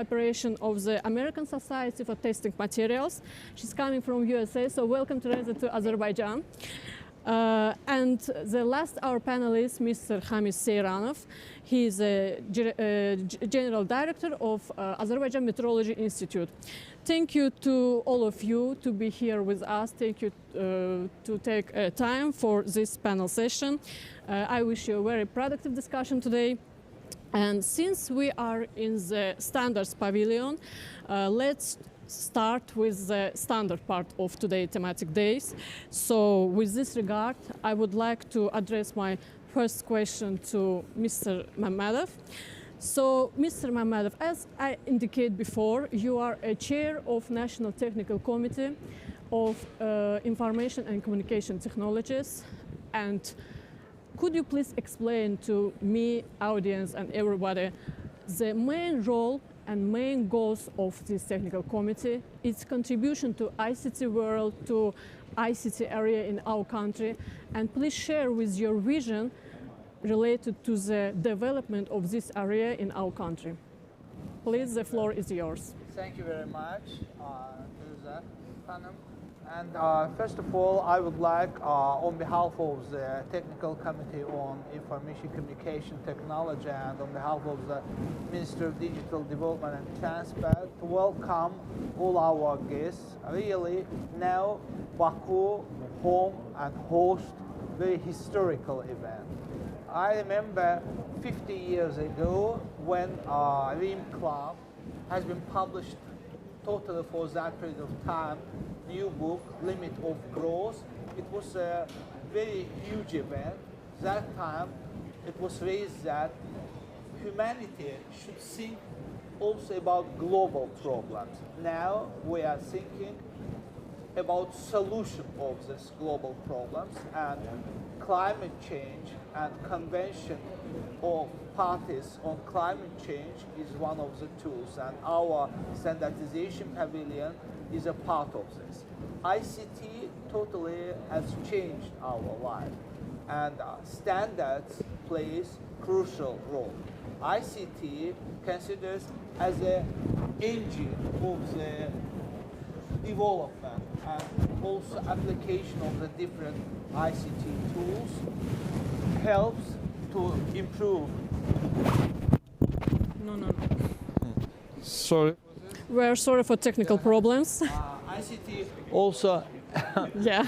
Operation of the American Society for Testing Materials. She's coming from USA, so welcome Teresa to Azerbaijan. And the last our panelist, Mr. Hamis Seyranov. He is a General Director of Azerbaijan Metrology Institute. Thank you to all of you to be here with us. Thank you to take time for this panel session. I wish you a very productive discussion today. And since we are in the standards pavilion, let's start with the standard part of today's thematic days. So with this regard, I would like to address my first question to Mr. Mammadov. So, Mr. Mammadov, as I indicated before, you are a chair of National Technical Committee of Information and Communication Technologies. And could you please explain to me, audience, and everybody the main role and main goals of this technical committee, its contribution to ICT world, to ICT area in our country, and please share with your vision related to the development of this area in our country. Please, the floor is yours. Thank you very much, Teresa Hanım. And first of all, I would like, on behalf of the Technical Committee on Information Communication Technology and on behalf of the Minister of Digital Development and Transport, to welcome all our guests. Really, now Baku home and host very historical event. I remember 50 years ago when RIM Club has been published totally for that period of time, new book, Limit of Growth. It was a very huge event. That time it was raised that humanity should think also about global problems. Now we are thinking about solution of these global problems, and climate change and convention of parties on climate change is one of the tools, and our standardization pavilion is a part of this. ICT totally has changed our life, and standards plays crucial role. ICT considers as an engine of the development and also application of the different ICT tools helps to improve. No. Sorry. We're sorry for technical problems. ICT also Yeah.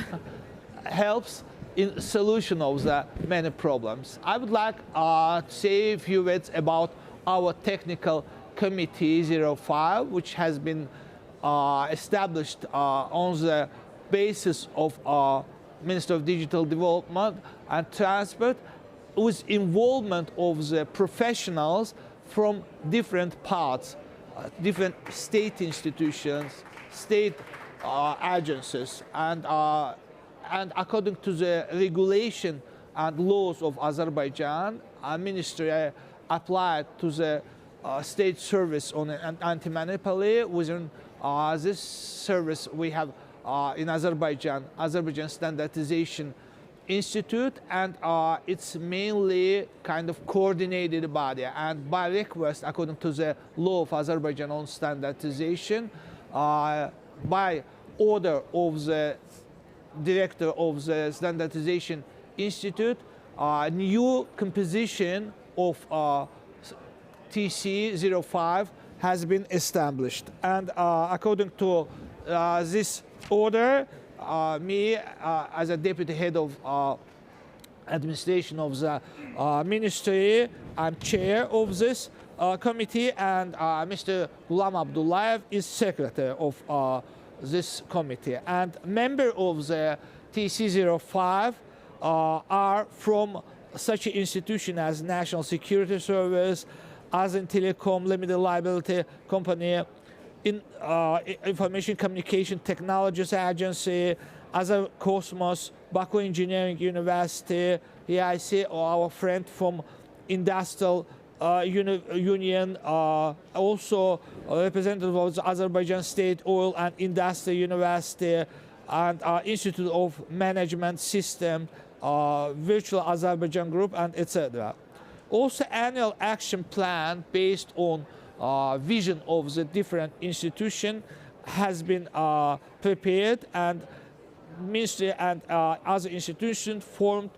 helps in solution of the many problems. I would like to say a few words about our technical committee 05, which has been established on the basis of Minister of Digital Development and Transport, with involvement of the professionals from different parts, different state institutions, state agencies, and according to the regulation and laws of Azerbaijan, our ministry applied to the state service on anti-monopoly. Within this service, we have in Azerbaijan Standardization Institute, and it's mainly kind of coordinated body, and by request, according to the law of Azerbaijan on standardization, by order of the director of the Standardization Institute, new composition of TC05 has been established, and according to this order, me as a deputy head of administration of the ministry, I'm chair of this committee, and Mr. Ghulam Abdullayev is secretary of this committee. And member of the TC05 are from such an institution as National Security Service, Azin Telecom Limited Liability Company, Information Communication Technologies Agency, Azar Cosmos, Baku Engineering University, EIC, or our friend from Industrial Union, also a representative of the Azerbaijan State Oil and Industry University, and Institute of Management System, Virtual Azerbaijan Group, and etc. Also, annual action plan based on vision of the different institution has been prepared, and Ministry and other institutions formed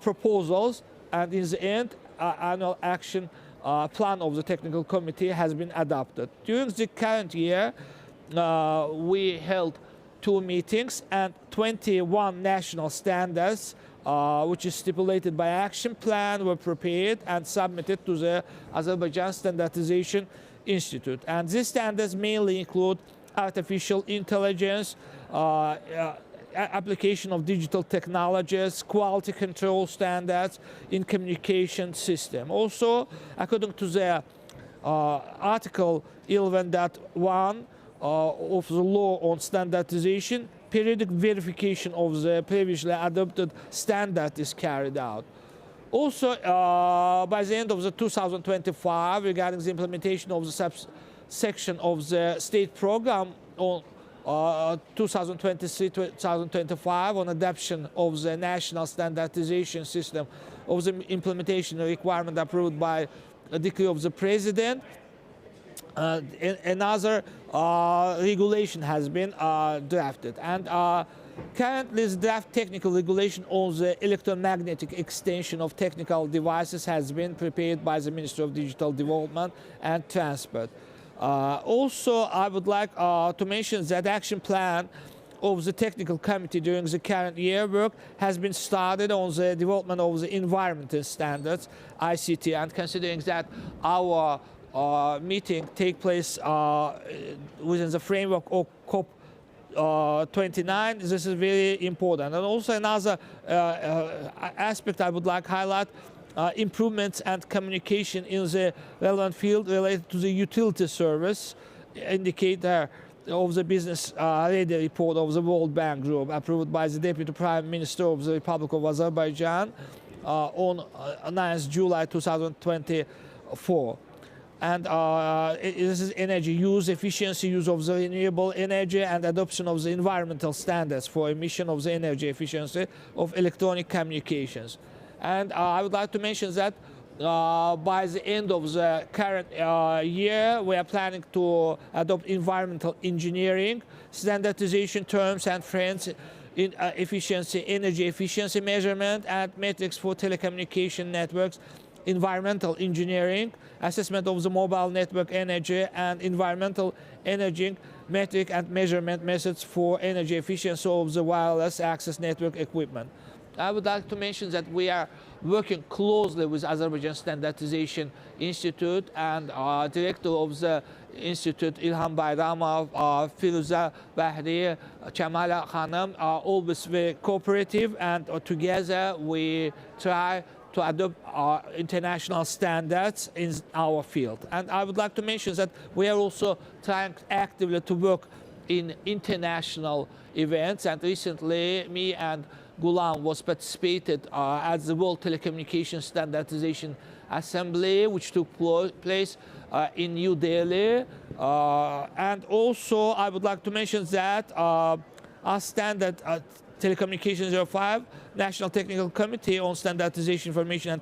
proposals, and in the end, annual action plan of the technical committee has been adopted. During the current year, we held 2 meetings and 21 national standards, which is stipulated by action plan, were prepared and submitted to the Azerbaijan Standardization Institute. And these standards mainly include artificial intelligence, application of digital technologies, quality control standards in communication system. Also, according to the Article 11.1 of the law on standardization, periodic verification of the previously adopted standard is carried out. Also, by the end of the 2025, regarding the implementation of the subsection of the state program on 2023-2025 on adoption of the national standardization system of the implementation requirement approved by a decree of the president, another regulation has been drafted. And currently, the draft technical regulation on the electromagnetic extension of technical devices has been prepared by the Ministry of Digital Development and Transport. Also, I would like to mention that action plan of the technical committee during the current year work has been started on the development of the environmental standards, ICT, and considering that our meeting take place within the framework of COP29, this is very important. And also another aspect I would like to highlight, improvements and communication in the relevant field related to the utility service indicator of the business ready report of the World Bank Group approved by the Deputy Prime Minister of the Republic of Azerbaijan on 9th July 2024. And this is energy use, efficiency, use of the renewable energy, and adoption of the environmental standards for emission of the energy efficiency of electronic communications. And I would like to mention that by the end of the current year, we are planning to adopt environmental engineering, standardization terms and trends in efficiency, energy efficiency measurement, and metrics for telecommunication networks, environmental engineering, assessment of the mobile network energy, and environmental energy metric and measurement methods for energy efficiency of the wireless access network equipment. I would like to mention that we are working closely with Azerbaijan Standardization Institute, and director of the Institute, İlham Bayramov, Firuza Bahri, Chamala Khanım, are always very cooperative, and together we try to adopt international standards in our field. And I would like to mention that we are also trying actively to work in international events, and recently me and Gulam was participated at the World Telecommunication Standardization Assembly, which took place in New Delhi. And also I would like to mention that our standard Telecommunications 05, National Technical Committee on Standardization, Information and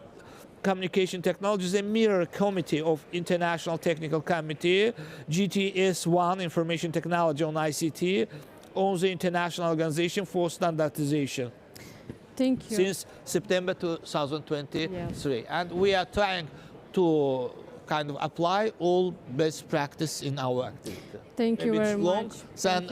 Communication Technology, is a mirror committee of International Technical Committee, GTS1, Information Technology on ICT, on the International Organization for Standardization. Thank you. Since September 2023. Yes. And we are trying to kind of apply all best practice in our activity. Thank you very much. Than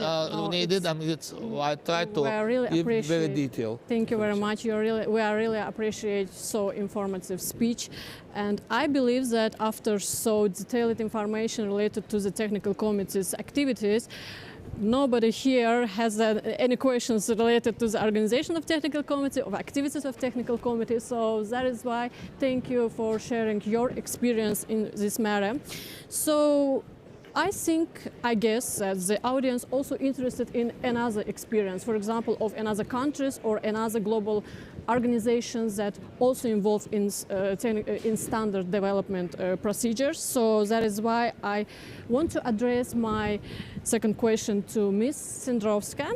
needed. I mean, I try to give very detailed. Thank you very much. We really appreciate so informative speech, and I believe that after so detailed information related to the technical committee's activities, nobody here has any questions related to the organization of technical committee, of activities of technical committee. So that is why thank you for sharing your experience in this matter. So I guess that the audience also interested in another experience, for example, of another countries or another global organizations that also involved in standard development procedures. So that is why I want to address my second question to Ms. Sindrovska.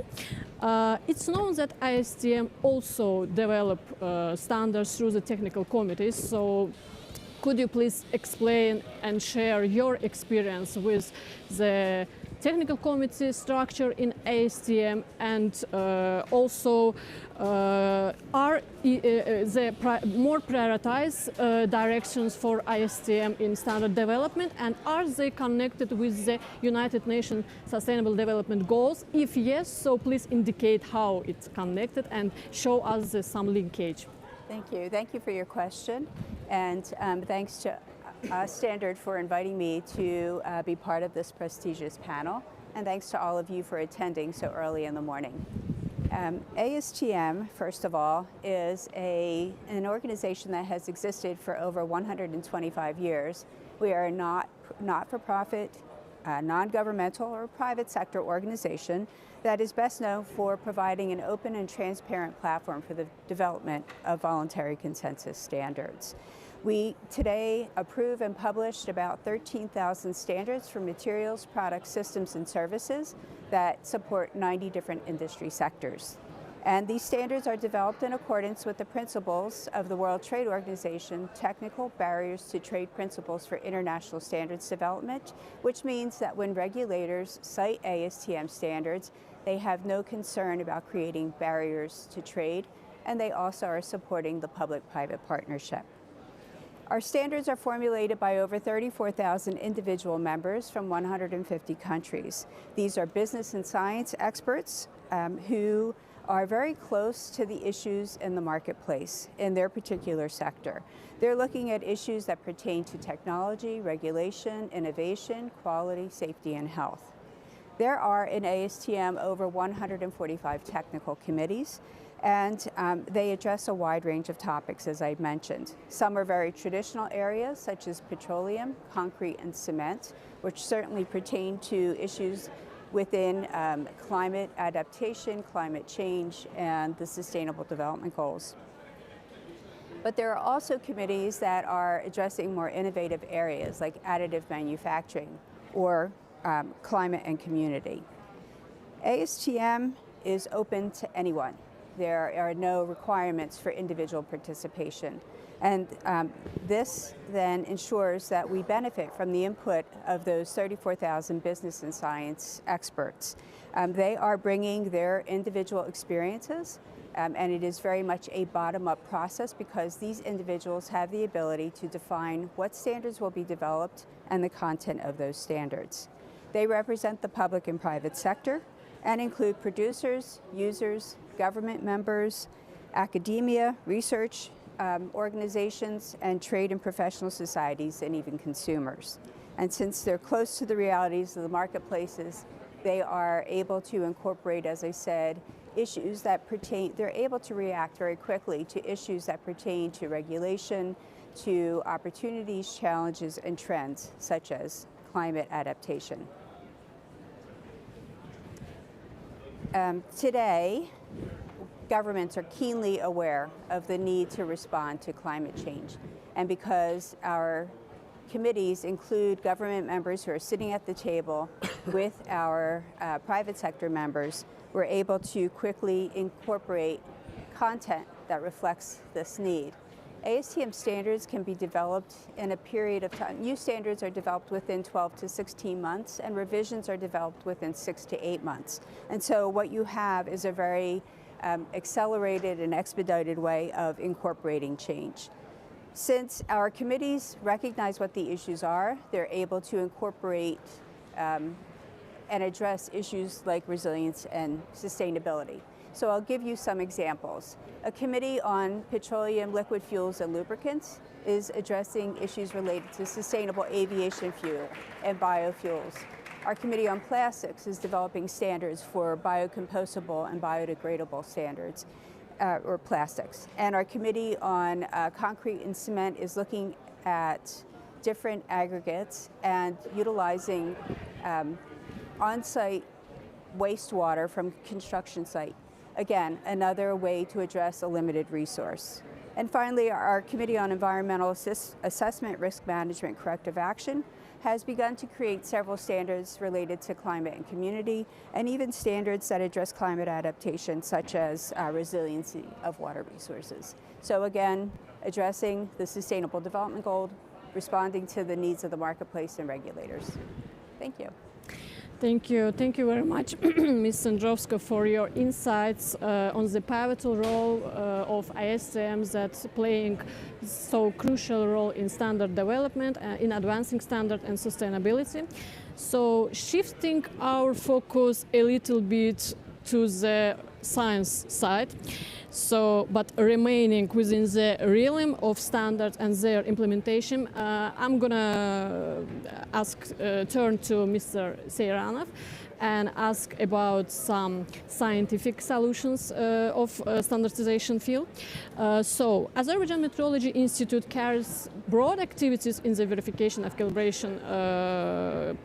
It's known that ASTM also develop standards through the technical committees. So could you please explain and share your experience with the technical committee structure in ASTM, and also are the more prioritized directions for ASTM in standard development, and are they connected with the United Nations Sustainable Development Goals? If yes, so please indicate how it's connected and show us some linkage. Thank you. Thank you for your question, and thanks to Standard for inviting me to be part of this prestigious panel, and thanks to all of you for attending so early in the morning. ASTM, first of all, is an organization that has existed for over 125 years. We are a not-for-profit, non-governmental or private sector organization that is best known for providing an open and transparent platform for the development of voluntary consensus standards. We today approve and published about 13,000 standards for materials, products, systems, and services that support 90 different industry sectors. And these standards are developed in accordance with the principles of the World Trade Organization, Technical Barriers to Trade Principles for International Standards Development, which means that when regulators cite ASTM standards, they have no concern about creating barriers to trade, and they also are supporting the public-private partnership. Our standards are formulated by over 34,000 individual members from 150 countries. These are business and science experts who are very close to the issues in the marketplace in their particular sector. They're looking at issues that pertain to technology, regulation, innovation, quality, safety, and health. There are in ASTM over 145 technical committees, and they address a wide range of topics, as I mentioned. Some are very traditional areas, such as petroleum, concrete, and cement, which certainly pertain to issues within climate adaptation, climate change, and the Sustainable Development Goals. But there are also committees that are addressing more innovative areas, like additive manufacturing or climate and community. ASTM is open to anyone. There are no requirements for individual participation. And this then ensures that we benefit from the input of those 34,000 business and science experts. They are bringing their individual experiences, and it is very much a bottom-up process because these individuals have the ability to define what standards will be developed and the content of those standards. They represent the public and private sector and include producers, users, government members, academia, research organizations, and trade and professional societies, and even consumers. And since they're close to the realities of the marketplaces, they are able to incorporate, as I said, issues that pertain, they're able to react very quickly to issues that pertain to regulation, to opportunities, challenges, and trends, such as climate adaptation. Today, governments are keenly aware of the need to respond to climate change. And because our committees include government members who are sitting at the table with our private sector members, we're able to quickly incorporate content that reflects this need. ASTM standards can be developed in a period of time. New standards are developed within 12 to 16 months, and revisions are developed within 6 to 8 months. And so what you have is a very accelerated and expedited way of incorporating change. Since our committees recognize what the issues are, they're able to incorporate and address issues like resilience and sustainability. So I'll give you some examples. A committee on petroleum, liquid fuels, and lubricants is addressing issues related to sustainable aviation fuel and biofuels. Our committee on plastics is developing standards for biocompostable and biodegradable standards, or plastics. And our committee on concrete and cement is looking at different aggregates and utilizing on-site wastewater from construction site. Again, another way to address a limited resource. And finally, our Committee on Environmental Assessment, Risk Management, Corrective Action has begun to create several standards related to climate and community, and even standards that address climate adaptation, such as resiliency of water resources. So again, addressing the Sustainable Development responding to the needs of the marketplace and regulators. Thank you. Thank you. Thank you very much, Ms. Sandrovska, for your insights on the pivotal role of ASTMs that's playing so crucial role in standard development, in advancing standard and sustainability. So shifting our focus a little bit to the science side, but remaining within the realm of standards and their implementation, I'm gonna turn to Mr. Seyranov and ask about some scientific solutions of standardization field. So Azerbaijan Metrology Institute carries broad activities in the verification of calibration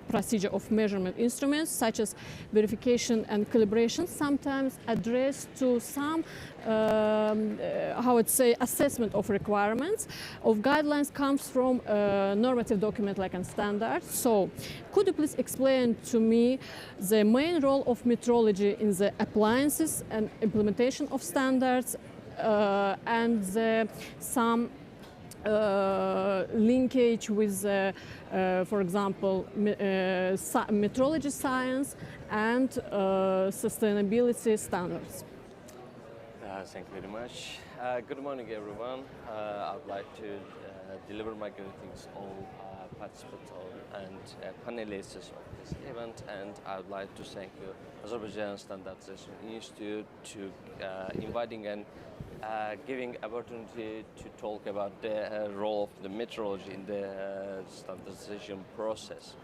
procedure of measurement instruments, such as verification and calibration, sometimes addressed to some assessment of requirements of guidelines comes from a normative document like a standard. So could you please explain to me the main role of metrology in the appliances and implementation of standards and some linkage with, for example, metrology science and sustainability standards? Thank you very much. Good morning, everyone. I would like to deliver my greetings all participants and panelists of this event, and I would like to thank you, Azerbaijan Standardization Institute, to inviting and giving opportunity to talk about the role of the metrology in the standardization process.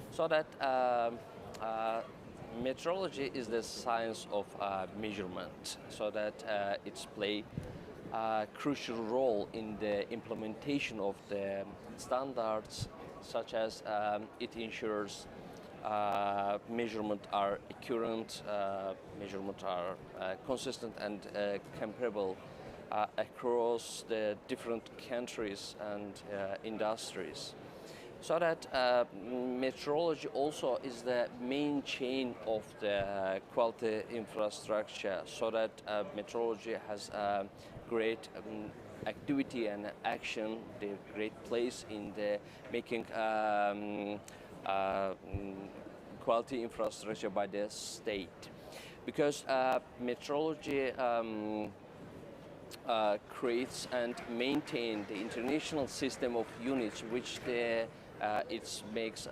So that metrology is the science of measurement, so that it's play a crucial role in the implementation of the standards, such as it ensures measurements are accurate, measurements are consistent and comparable across the different countries and industries. So that metrology also is the main chain of the quality infrastructure, so that metrology has a great activity and action, the great place in the making quality infrastructure by the state. Because metrology creates and maintains the international system of units, which it makes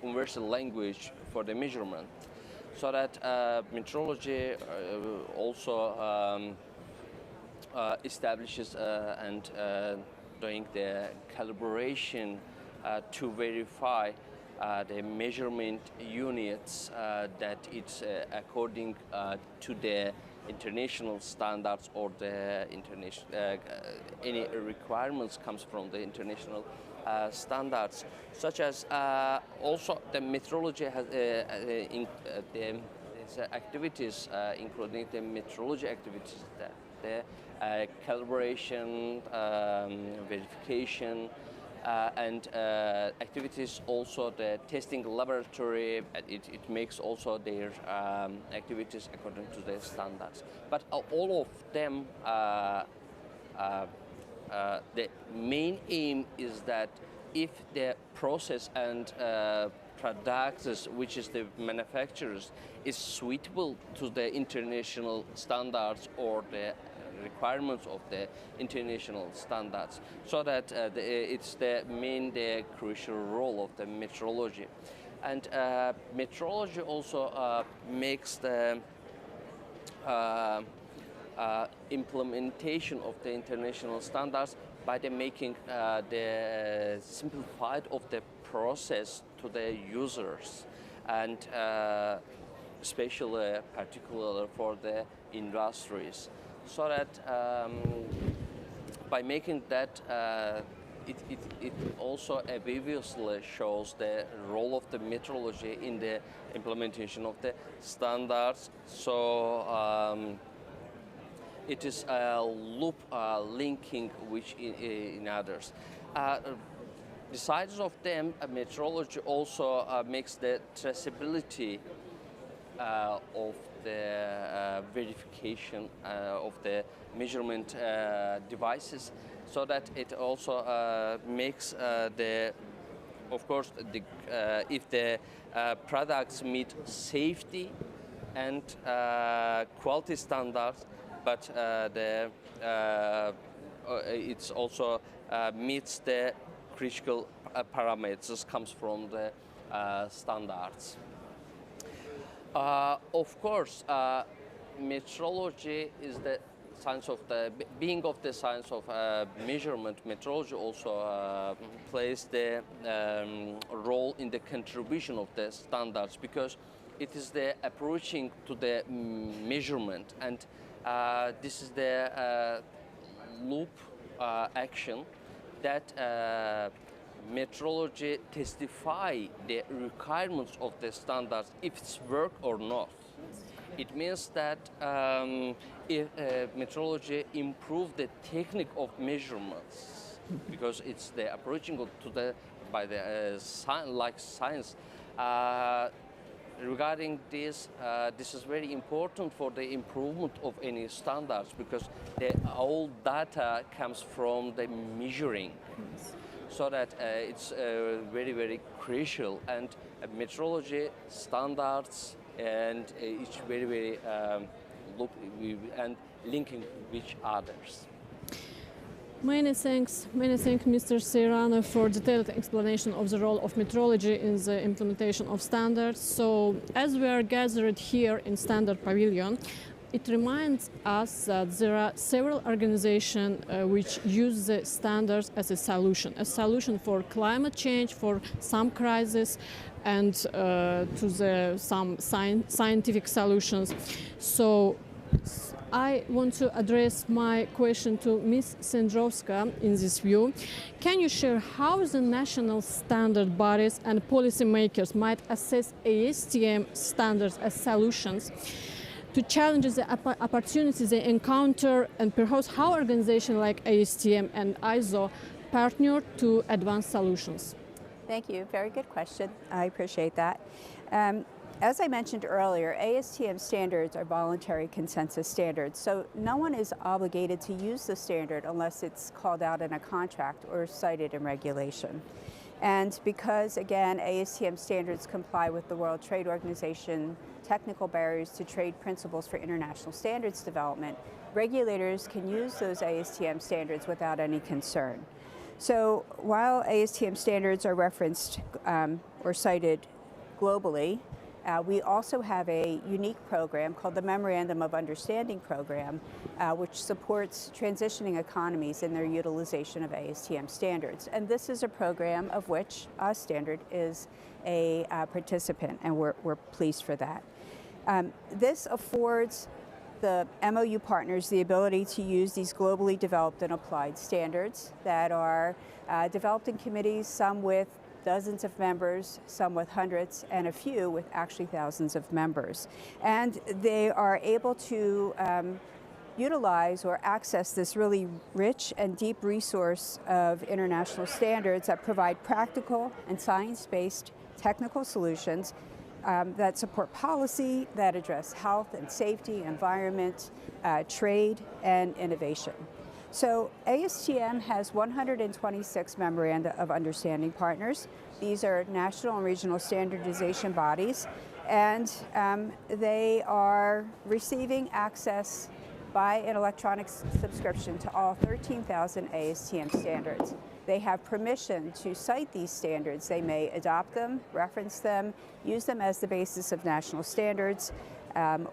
universal language for the measurement. So that metrology also establishes and doing the calibration to verify the measurement units that it's according to the international standards or the international any requirements comes from the international standards, such as also the metrology has activities, including the metrology activities, the calibration, verification, and activities also the testing laboratory. It makes also their activities according to the standards. But all of them, the main aim is that if the process and products, which is the manufacturers, is suitable to the international standards or the requirements of the international standards, so that it's the crucial role of the metrology. And metrology also makes the implementation of the international standards by the making the simplified of the process to the users, and especially particularly for the industries. So that by making that, it also obviously shows the role of the metrology in the implementation of the standards. So it is a loop linking which in others. Besides of them, metrology also makes the traceability of the verification of the measurement devices so that it also makes of course, if the products meet safety and quality standards, but it's also meets the critical parameters comes from the standards. Of course, metrology is the science of being of the science of measurement. Metrology also plays the role in the contribution of the standards, because it is the approaching to the measurement, and this is the loop action that metrology testify the requirements of the standards, if it's work or not. It means that if metrology improve the technique of measurements, because it's the approaching to the by the science. Regarding this, this is very important for the improvement of any standards, because all data comes from the measuring, so that it's very, very crucial. And metrology standards and it's very, very and linking with others. Many thanks, Mr. Serrano, for detailed explanation of the role of metrology in the implementation of standards. So, as we are gathered here in Standard Pavilion, it reminds us that there are several organizations which use the standards as a solution for climate change, for some crises, and to some scientific solutions. So, I want to address my question to Ms. Sendrowska in this view. Can you share how the national standard bodies and policymakers might assess ASTM standards as solutions to challenges, the opportunities they encounter, and perhaps how organizations like ASTM and ISO partner to advance solutions? Thank you. Very good question. I appreciate that. As I mentioned earlier, ASTM standards are voluntary consensus standards, so no one is obligated to use the standard unless it's called out in a contract or cited in regulation. And because, again, ASTM standards comply with the World Trade Organization technical barriers to trade principles for international standards development, regulators can use those ASTM standards without any concern. So while ASTM standards are referenced or cited globally, we also have a unique program called the Memorandum of Understanding Program, which supports transitioning economies in their utilization of ASTM standards. And this is a program of which Standard is a participant, and we're pleased for that. This affords the MOU partners the ability to use these globally developed and applied standards that are developed in committees, some with dozens of members, some with hundreds, and a few with actually thousands of members. And they are able to utilize or access this really rich and deep resource of international standards that provide practical and science-based technical solutions that support policy, that address health and safety, environment, trade, and innovation. So ASTM has 126 Memoranda of Understanding partners. These are national and regional standardization bodies, and they are receiving access by an electronic subscription to all 13,000 ASTM standards. They have permission to cite these standards. They may adopt them, reference them, use them as the basis of national standards,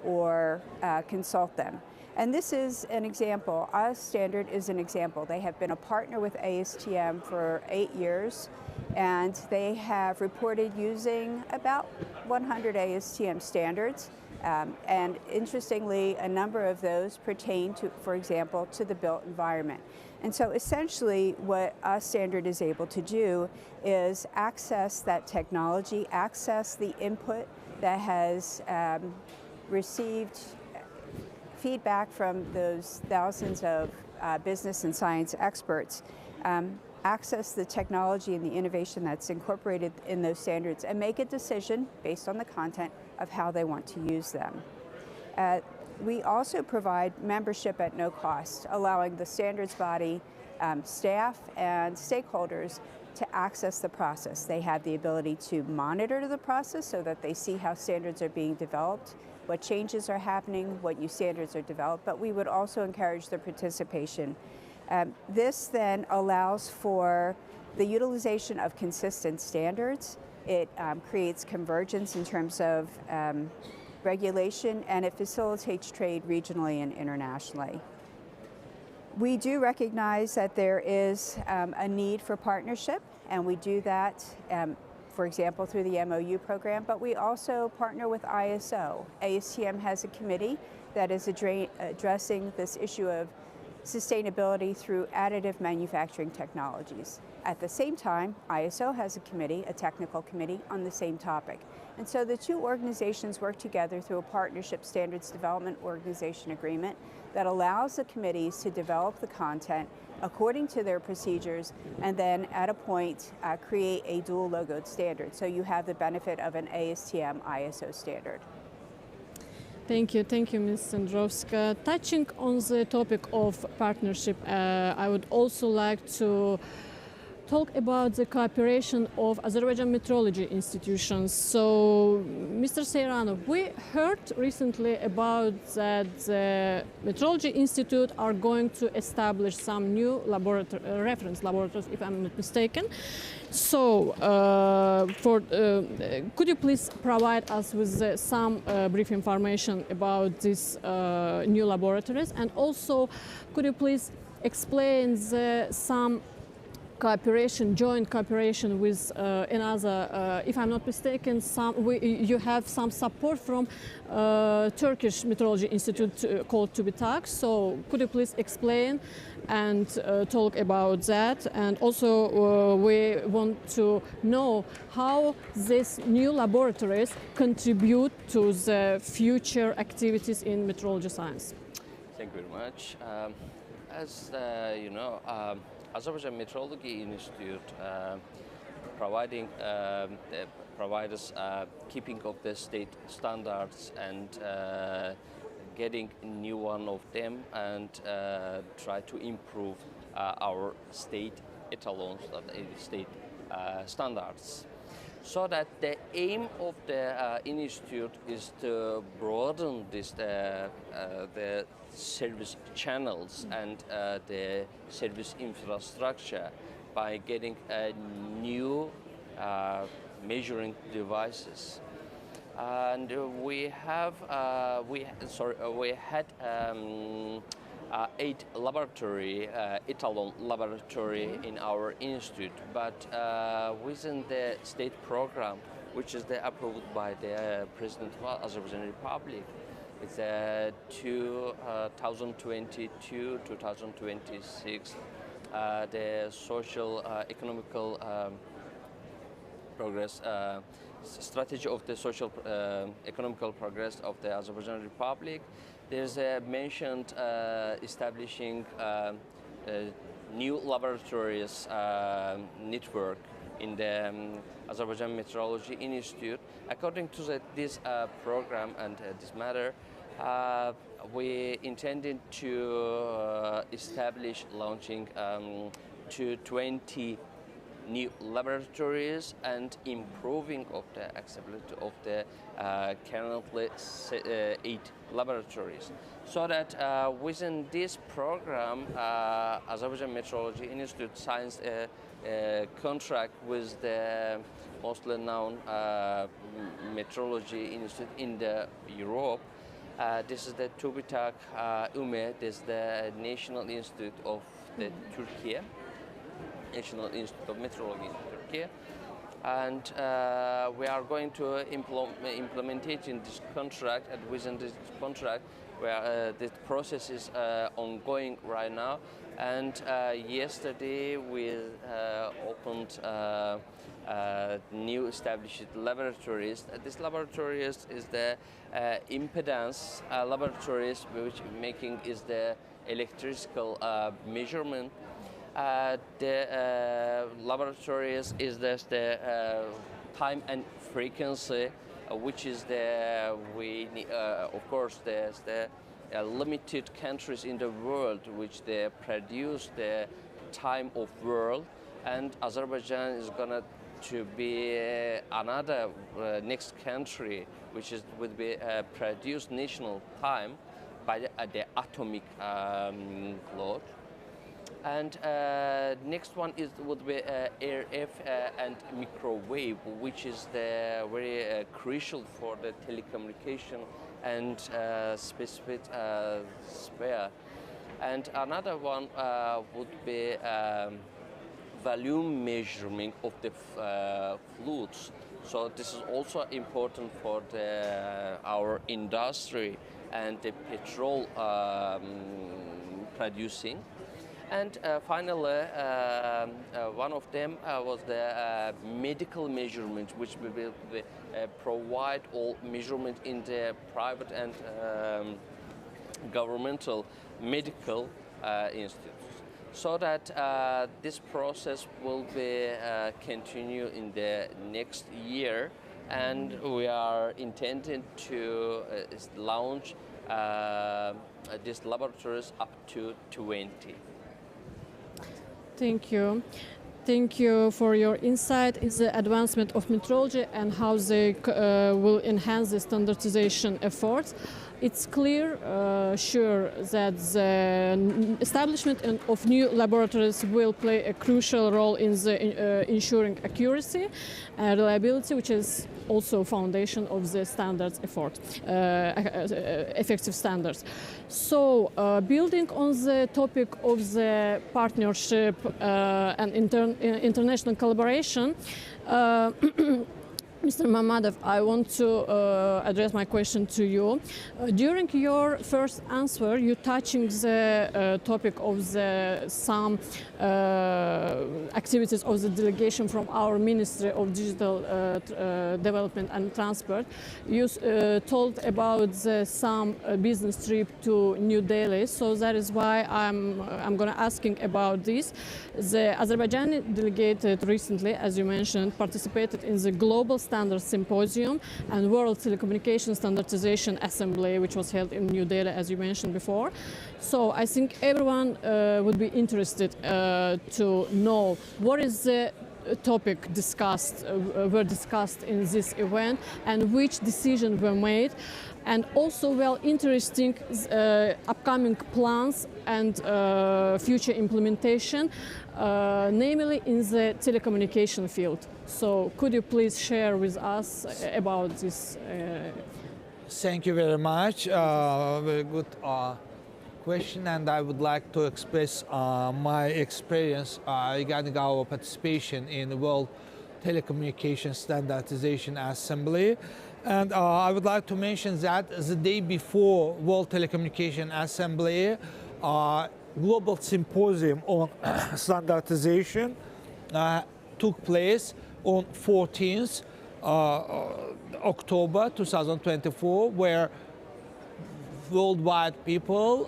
or consult them. And this is an example. Standard is an example. They have been a partner with ASTM for 8 years, and they have reported using about 100 ASTM standards. And interestingly, a number of those pertain to, for example, to the built environment. And so essentially what Standard is able to do is access that technology, access the input that has received feedback from those thousands of business and science experts, access the technology and the innovation that's incorporated in those standards, and make a decision based on the content of how they want to use them. We also provide membership at no cost, allowing the standards body staff and stakeholders to access the process. They have the ability to monitor the process so that they see how standards are being developed, what changes are happening, what new standards are developed, but we would also encourage their participation. This then allows for the utilization of consistent standards. It creates convergence in terms of regulation, and it facilitates trade regionally and internationally. We do recognize that there is a need for partnership, and we do that, for example, through the MOU program, but we also partner with ISO. ASTM has a committee that is addressing this issue of sustainability through additive manufacturing technologies. At the same time, ISO has a committee, a technical committee, on the same topic. And so the two organizations work together through a partnership standards development organization agreement that allows the committees to develop the content according to their procedures and then at a point create a dual logoed standard. So you have the benefit of an ASTM ISO standard. Thank you, Ms. Sandrovska. Touching on the topic of partnership, I would also like to talk about the cooperation of Azerbaijan metrology institutions. So, Mr. Seyranov, we heard recently about that the Metrology Institute are going to establish some new reference laboratories, if I'm not mistaken. So, could you please provide us with some brief information about these new laboratories, and also could you please explain some joint cooperation with another, if I'm not mistaken, you have some support from Turkish Metrology Institute called TÜBİTAK. So could you please explain and talk about that? And also we want to know how these new laboratories contribute to the future activities in metrology science. Thank you very much. As you know, Azerbaijan Metrology Institute provides keeping of the state standards and getting new one of them and try to improve our state etalons, state standards. So that the aim of the institute is to broaden the service channels and the service infrastructure by getting new measuring devices. And we had 8 laboratory, etalon laboratory in our institute, but within the state program, which is approved by the President of the Azerbaijan Republic, it's 2022-2026, the social economical progress strategy of the social economical progress of the Azerbaijan Republic. There's mentioned establishing new laboratories network in the Azerbaijan Metrology Institute. According to this program and this matter, we intended to establish launching to 20 new laboratories and improving of the accessibility of the currently 8 laboratories. So that within this program, Azerbaijan Metrology Institute signs a contract with the mostly known metrology institute in Europe. This is the TÜBİTAK UME, this is the National Institute of Turkey. National Institute of Metrology in Turkey, and we are going to implement in this contract, and within this contract, where the process is ongoing right now. And yesterday we opened new established laboratories. This laboratories is the impedance laboratories, which making is the electrical measurement. The laboratories is the time and frequency, which is of course there's the limited countries in the world which they produce the time of world, and Azerbaijan is gonna to be another next country which is would be produce national time by the atomic clock. And next one would be RF and microwave, which is the very crucial for the telecommunication and specific sphere. And another one would be volume measurement of the fluids. So this is also important for our industry and the petrol producing. And finally, one of them was the medical measurement, which will provide all measurement in the private and governmental medical institutes, so that this process will be continue in the next year, and we are intending to launch these laboratories up to 20. Thank you. Thank you for your insight in the advancement of metrology and how they will enhance the standardization efforts. It's clear, sure, that the establishment of new laboratories will play a crucial role in the ensuring accuracy and reliability, which is also foundation of the standards effort, effective standards. So, building on the topic of the partnership and international collaboration, Mr. Mamadov, I want to address my question to you. During your first answer, you touching the topic of some activities of the delegation from our Ministry of Digital Development and Transport. You told about some business trip to New Delhi, so that is why I'm going to asking about this. The Azerbaijani delegate recently, as you mentioned, participated in the Global Standards Symposium and World Telecommunication Standardization Assembly, which was held in New Delhi, as you mentioned before. So I think everyone would be interested to know what is the topic were discussed in this event and which decisions were made, and also well interesting upcoming plans and future implementation, namely in the telecommunication field. So could you please share with us about this? Thank you very much. Very good question, and I would like to express my experience regarding our participation in the World Telecommunication Standardization Assembly. And I would like to mention that the day before World Telecommunication Assembly, Global Symposium on Standardization took place on 14th October 2024, where worldwide people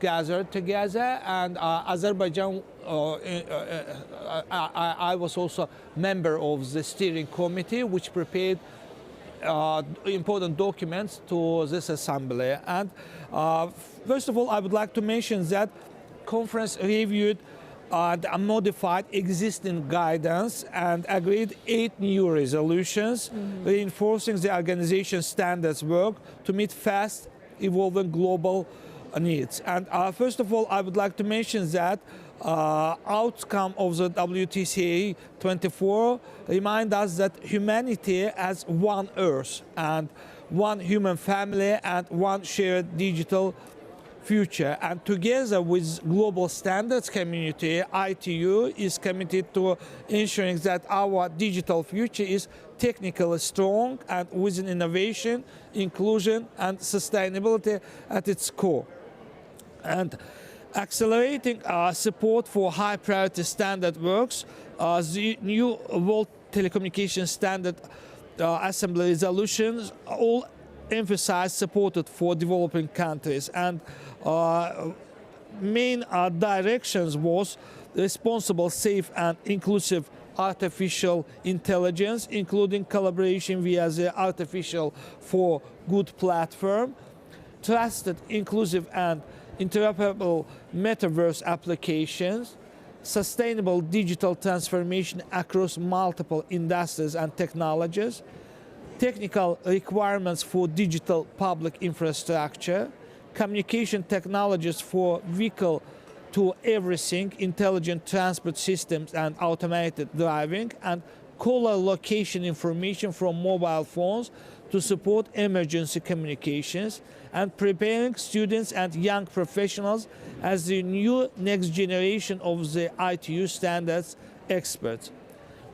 gathered together, and Azerbaijan, I was also member of the steering committee, which prepared important documents to this assembly. And first of all, I would like to mention that conference reviewed and modified existing guidance and agreed 8 new resolutions, reinforcing the organization's standards work to meet fast evolving global needs. And first of all, I would like to mention that outcome of the WTCA 24 remind us that humanity has one Earth and one human family and one shared digital future. And together with global standards community, ITU is committed to ensuring that our digital future is technically strong and with innovation, inclusion and sustainability at its core. And accelerating support for high priority standard works, the new World Telecommunication Standard Assembly resolutions all emphasize supported for developing countries, and main directions was responsible, safe and inclusive artificial intelligence, including collaboration via the Artificial for Good platform, trusted, inclusive and interoperable metaverse applications, sustainable digital transformation across multiple industries and technologies, technical requirements for digital public infrastructure, communication technologies for vehicle to everything, intelligent transport systems and automated driving, and caller location information from mobile phones to support emergency communications, and preparing students and young professionals as the new next generation of the ITU standards experts.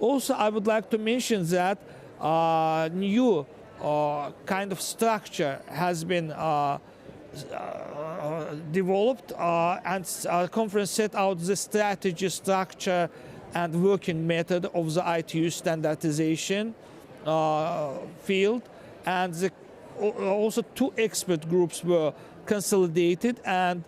Also, I would like to mention that new kind of structure has been developed, and our conference set out the strategy, structure, and working method of the ITU standardization field. And also 2 expert groups were consolidated, and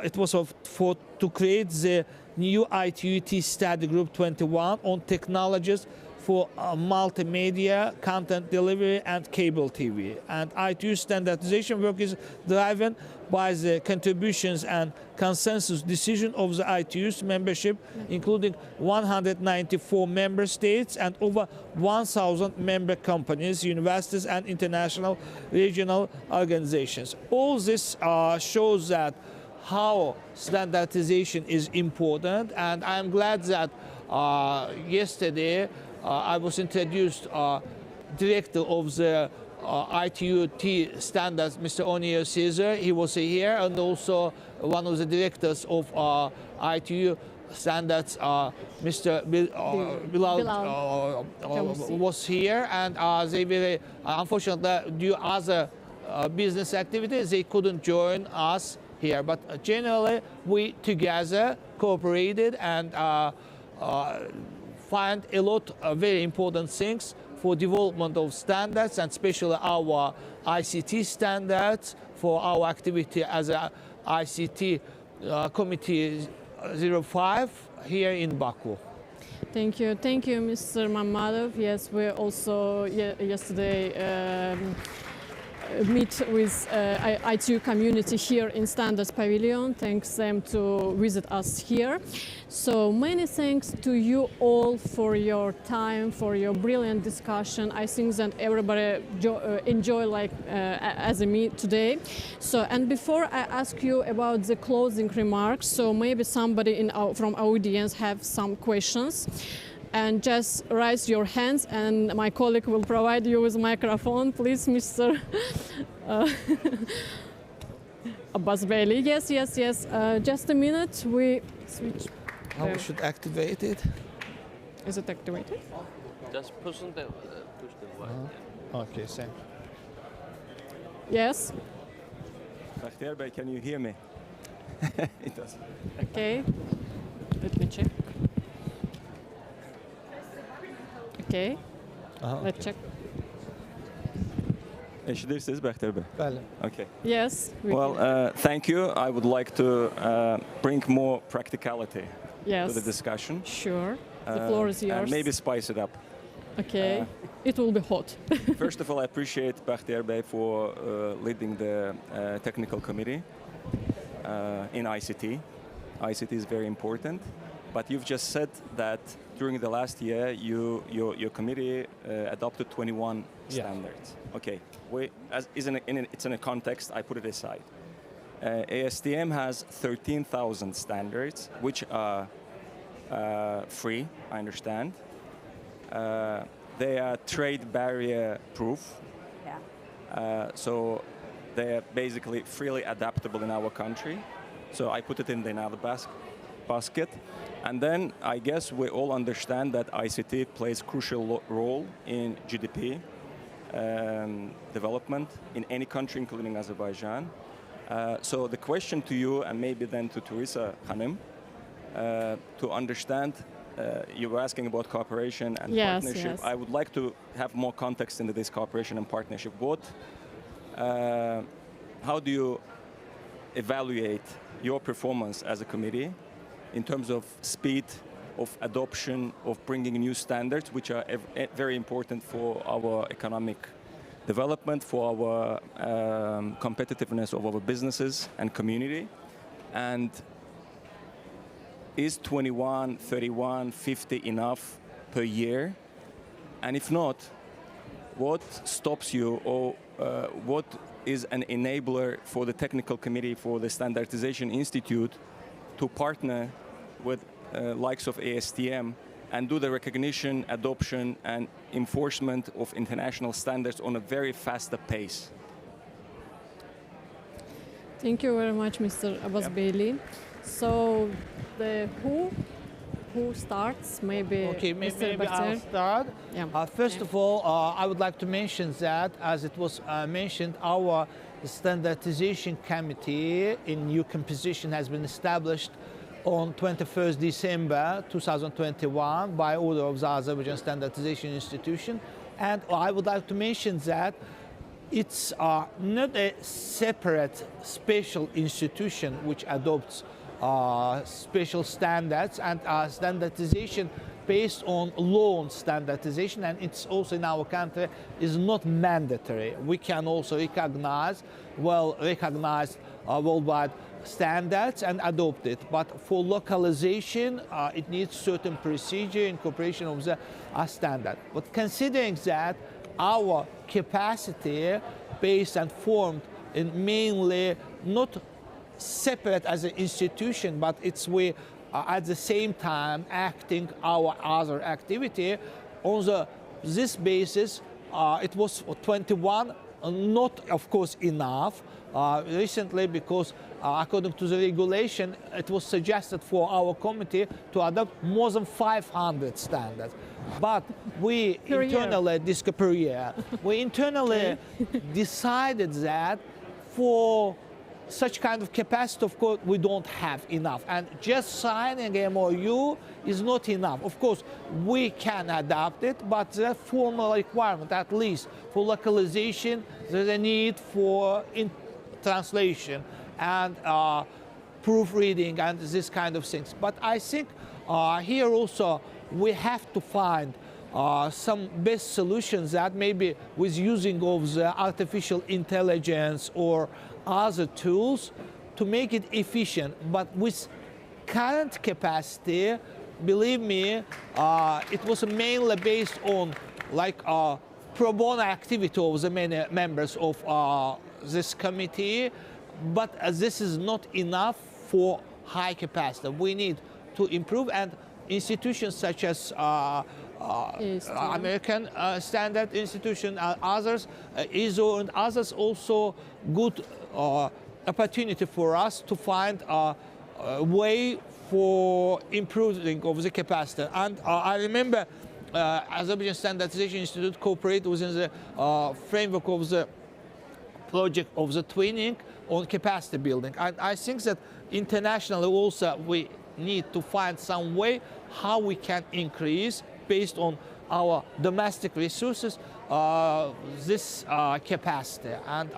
it was to create the new ITU Study Group 21 on technologies for multimedia, content delivery, and cable TV. And ITU standardization work is driven by the contributions and consensus decision of the ITU's membership, including 194 member states and over 1,000 member companies, universities, and international regional organizations. All this shows that how standardization is important, and I'm glad that yesterday I was introduced director of the ITU standards, Mr. Onir Caesar. He was here, and also one of the directors of ITU standards, Mr. Bilal was here, and they were unfortunately due to other business activities they couldn't join us here. But generally, we together cooperated and find a lot of very important things for development of standards, and especially our ICT standards for our activity as a ICT Committee 05 here in Baku. Thank you, Mr. Mammadov. Yes, we also yesterday meet with ITU community here in Standards Pavilion. Thanks them to visit us here. So many thanks to you all for your time, for your brilliant discussion. I think that everybody enjoy as me today. So, and before I ask you about the closing remarks, so maybe somebody from our audience have some questions. And just raise your hands, and my colleague will provide you with a microphone. Please, Mr. Abbas Beyli. Yes. Just a minute. We switch. How we should activate it? Is it activated? Just push the button. Okay, same. Yes. Bakhtiar Bey, can you hear me? It does. Okay. Let me check. Okay. Let's check. Eşidirsiniz Bakhtiar Bey. Bəli. Okay. Yes. Well, thank you. I would like to bring more practicality yes. to the discussion. Sure. The floor is yours. And maybe spice it up. Okay. It will be hot. First of all, I appreciate Bakhtiar Bey for leading the technical committee in ICT. ICT is very important. But you've just said that during the last year, your committee adopted 21 standards. Okay, it's in a context, I put it aside. ASTM has 13,000 standards, which are free, I understand. They are trade barrier proof. Yeah. So they're basically freely adaptable in our country. So I put it in another basket. And then I guess we all understand that ICT plays a crucial role in GDP development in any country, including Azerbaijan. So the question to you, and maybe then to Teresa Hanım, to understand, you were asking about cooperation and partnership. Yes. I would like to have more context into this cooperation and partnership. How do you evaluate your performance as a committee in terms of speed of adoption, of bringing new standards, which are very important for our economic development, for our competitiveness of our businesses and community? And is 21, 31, 50 enough per year? And if not, what stops you, or what is an enabler for the technical committee for the Standardization Institute to partner with likes of ASTM and do the recognition, adoption, and enforcement of international standards on a very faster pace? Thank you very much, Mr. Abbas Beyli. So, the who starts? Maybe Okay, Mr. maybe I'll Bakhtiar? start. Yeah. First of all, I would like to mention that, as it was mentioned, our standardization committee in new composition has been established on 21st December 2021 by order of the Azerbaijan Standardization Institution. And I would like to mention that it's not a separate special institution which adopts special standards and standardization based on law on standardization, and it's also in our country is not mandatory. We can also recognize well-recognized worldwide standards and adopt it, but for localization it needs certain procedure in cooperation of the standard. But considering that our capacity based and formed in mainly not separate as an institution, but it's we at the same time acting our other activity on this basis. It was 21, not of course enough recently, because according to the regulation it was suggested for our committee to adopt more than 500 standards. But we internally decided that for such kind of capacity, of course, we don't have enough. And just signing a MOU is not enough. Of course, we can adapt it, but the formal requirement, at least for localization, there's a need for translation and proofreading and this kind of things. But I think here also we have to find some best solutions that maybe with using of the artificial intelligence or other tools to make it efficient. But with current capacity, believe me, it was mainly based on like pro bono activity of the many members of this committee, but this is not enough for high capacity. We need to improve, and institutions such as American Standard Institution, others, ISO and others, also good opportunity for us to find a way for improving of the capacity. And I remember Azerbaijan Standardization Institute cooperated within the framework of the project of the twinning on capacity building. And I think that internationally also we need to find some way how we can increase, based on our domestic resources, this capacity. And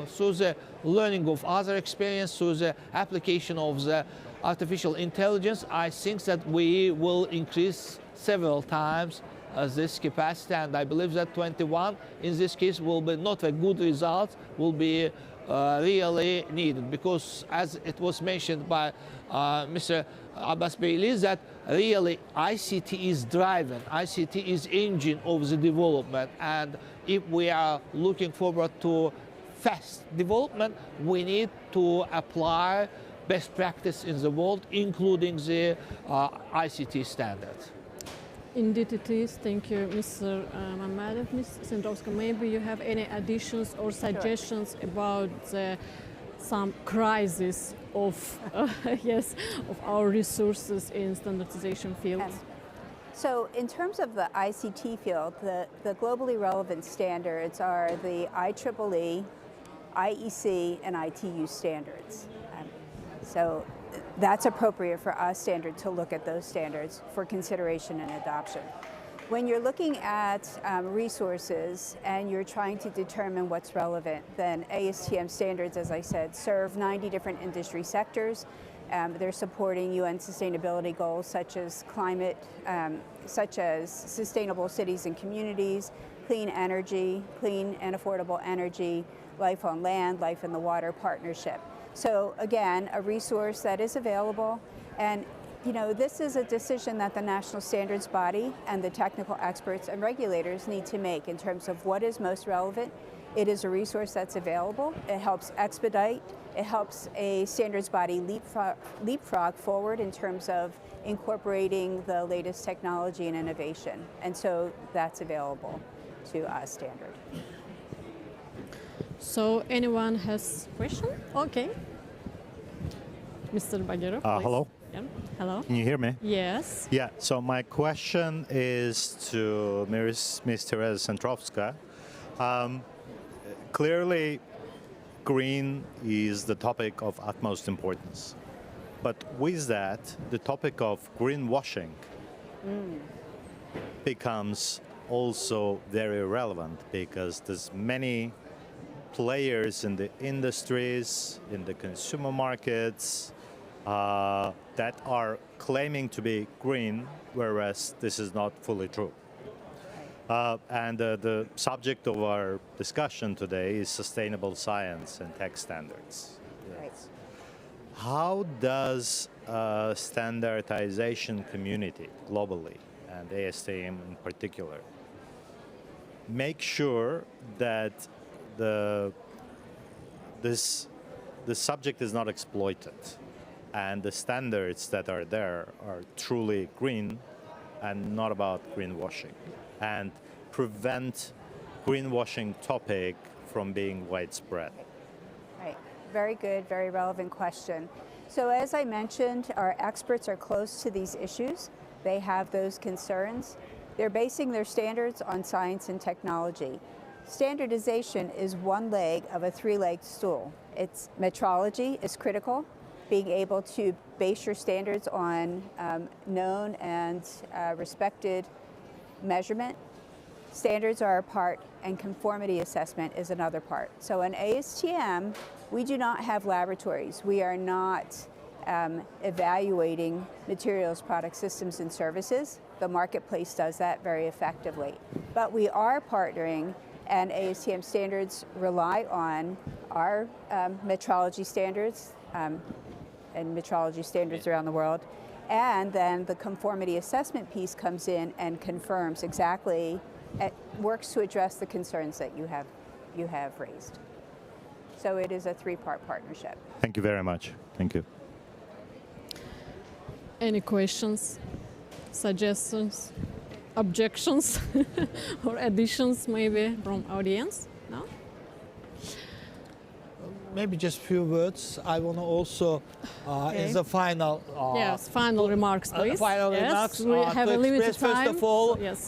through the learning of other experience, through the application of the artificial intelligence, I think that we will increase several times this capacity. And I believe that 21 in this case will be not a good result, will be really needed, because as it was mentioned by Mr. Abbas Beyli, that really ICT is driving, ICT is engine of the development, and if we are looking forward to fast development, we need to apply best practice in the world, including the ICT standards. Indeed it is. Thank you, Mr. Mammadov. Ms. Sendrovska, maybe you have any additions or suggestions about some crisis of of our resources in standardization field? So in terms of the ICT field, the globally relevant standards are the IEEE, IEC, and ITU standards. So that's appropriate for us standard to look at those standards for consideration and adoption. When you're looking at resources and you're trying to determine what's relevant, then ASTM standards, as I said, serve 90 different industry sectors. They're supporting UN sustainability goals such as climate, such as sustainable cities and communities, clean energy, clean and affordable energy, life on land, life in the water partnership. So again, a resource that is available, and this is a decision that the national standards body and the technical experts and regulators need to make in terms of what is most relevant. It is a resource that's available. It helps expedite. It helps a standards body leapfrog forward in terms of incorporating the latest technology and innovation. And so that's available to us, standard. So anyone has question? Okay. Mr. Bagherov, please. Hello. Yeah. Hello. Can you hear me? Yes. Yeah, so my question is to Ms. Teresa Centrovska. Clearly, green is the topic of utmost importance. But with that, the topic of greenwashing becomes also very relevant because there's many players in the industries, in the consumer markets, that are claiming to be green, whereas this is not fully true. And the subject of our discussion today is sustainable science and tech standards. Right. How does standardization community globally, and ASTM in particular, make sure that the subject is not exploited and the standards that are there are truly green and not about greenwashing, and prevent greenwashing topic from being widespread? Right. Very good, very relevant question. So as I mentioned, our experts are close to these issues. They have those concerns. They're basing their standards on science and technology. Standardization is one leg of a three-legged stool. It's metrology is critical, being able to base your standards on known and respected measurement. Standards are a part, and conformity assessment is another part. So in ASTM, we do not have laboratories. We are not evaluating materials, products, systems, and services. The marketplace does that very effectively. But we are partnering, and ASTM standards rely on our metrology standards and metrology standards around the world. And then the conformity assessment piece comes in and confirms exactly, it works to address the concerns that you have raised. So it is a three-part partnership. Thank you very much. Thank you. Any questions, suggestions, objections, or additions maybe from audience? No? Maybe just a few words. I want to also, as a final... yes, final remarks, please. Final yes, remarks. We have a limited express, time. First of all, so yes.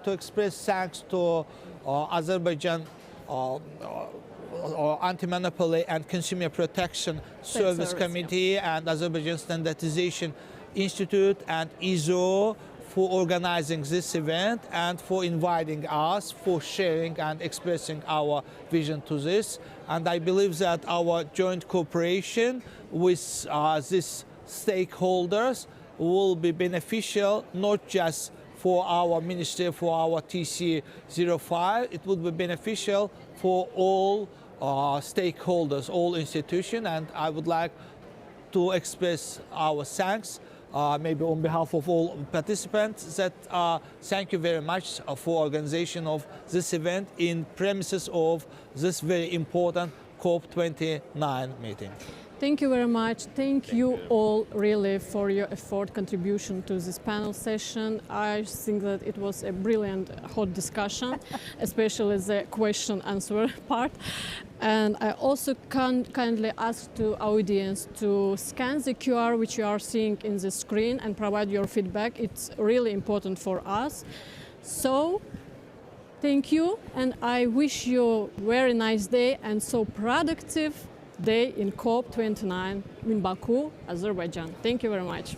to express thanks to Azerbaijan Anti-Monopoly and Consumer Protection Service Committee and Azerbaijan Standardization Institute and ISO for organizing this event and for inviting us, for sharing and expressing our vision to this. And I believe that our joint cooperation with these stakeholders will be beneficial, not just for our ministry, for our TC05, it would be beneficial for all stakeholders, all institutions, and I would like to express our thanks, maybe on behalf of all participants, that thank you very much for organization of this event in premises of this very important COP29 meeting. Thank you very much. Thank you all really for your effort, contribution to this panel session. I think that it was a brilliant, hot discussion, especially the question-answer part. And I also kindly ask to audience to scan the QR which you are seeing in the screen and provide your feedback. It's really important for us. So, thank you, and I wish you a very nice day and so productive day in COP29 in Baku, Azerbaijan. Thank you very much.